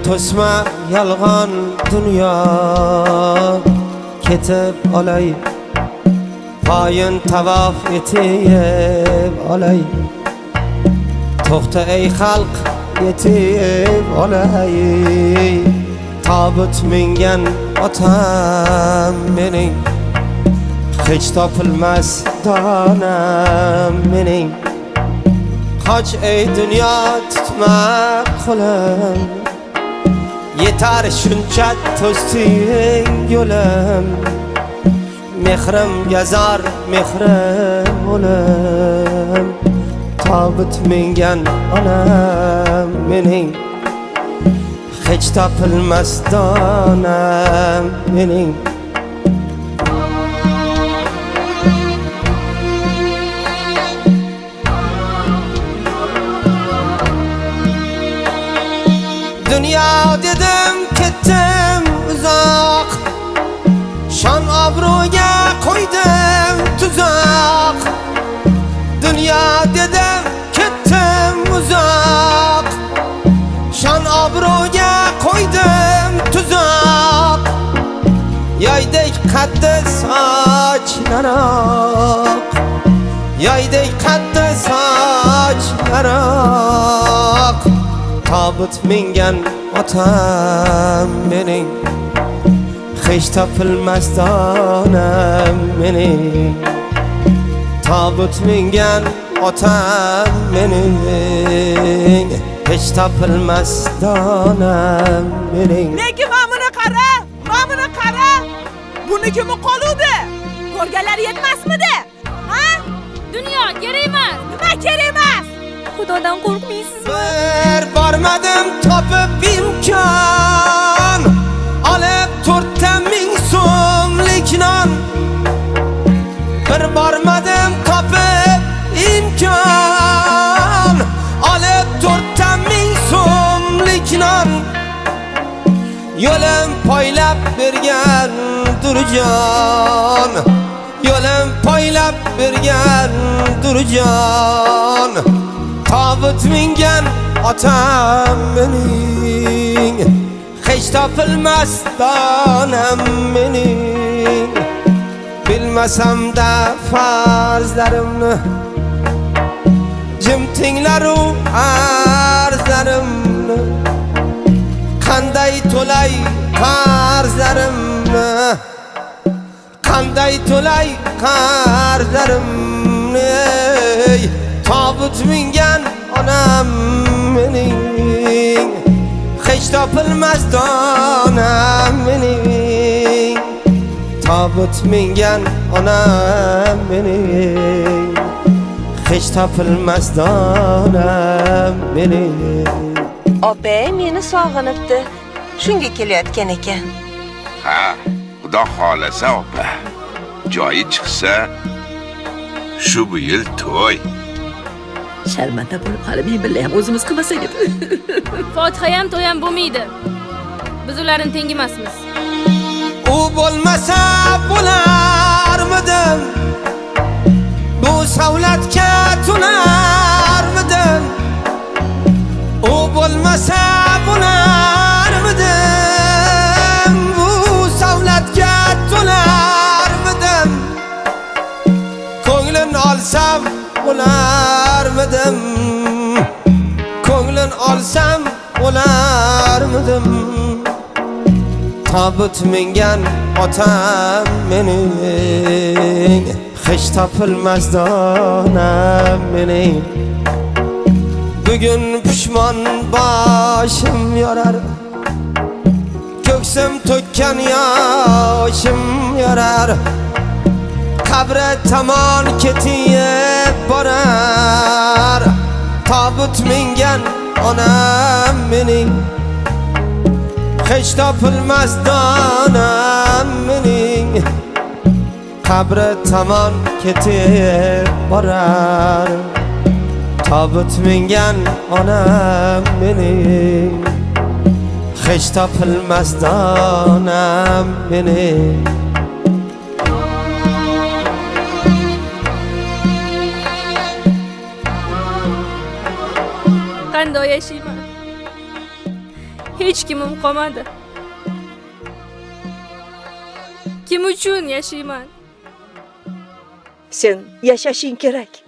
to'sma yolg'on dunyo ketib olay poyin tavof etib olay to'xta ey xalq yetib olay tobut mingan otam mening hech topilmas donam mening qoch ey dunyo tutma qo'lim yetar shuncha to'sding yo'lim mehrim gazar mehrim o'lim tobut mingan onam mening hech topilmas donam mening Dünya dedim kettim uzoq Şan obro'ga qo'ydim tuzoq Dünya dedim kettim uzoq Şan obro'ga qo'ydim tuzoq Yoydek qaddi sochlaroq Yoydek qaddi sochlaroq Tobut mingan otam mening hech topilmas donam mening Tobut mingan otam mening hech topilmas donam mening Lekin mana qara bunikimi qoluvdi ko'rganlar yetmasmidi ha Dunyo kerak emas nima kerak emas Xudodan qo'rqmaysizmi bir bormadim topib imkon olib 4,000 so'mlik non bir bormadim topib imkon olib 4,000 so'mlik non yo'lim poylab bergan durjon yo'lim poylab bergan durjon Tobut mingan otam mening hech topilmas donam mening bilmasamda farzlarimni jim tinglaru arzlarimni qanday to'lay qarzlarimni qanday to'lay qarzlarimni Tobut mingan onam mening hech topilmas donam mening Tobut mingan onam mening hech topilmas donam mening Opa meni sog'inibdi. Shunga kelayotgan ekan. Ha, xudo xolasa opa. Joyi chiqsa shu bu yil to'y. Sharmanda bo'lib hali men bilan ham o'zimiz qilmasak edi. Fotiha ham to'y ham bo'lmaydi. Biz ularni tengi emasmiz. U bo'lmasa bo'larmidim Bu savlatga to'larmidim U bo'lmasa bo'larmidim Bu savlatga to'larmidim Ko'nglin olsam bo'larmidim Ko'nglin olsam bo'larmidim Tobut mingan otam mening hech topilmas donam mening Bugun pushmon boshim yorar Ko'ksim to'kkan yoshim yorar Qabri tomon ketib borar Tobut mingan onam mening hech topilmas donam mening Qabri tomon ketib borar Tobut mingan onam mening hech topilmas donam mening Qanday yashayman? hech kimim qolmadi. Kim uchun yashayman? Sen yashashing kerak.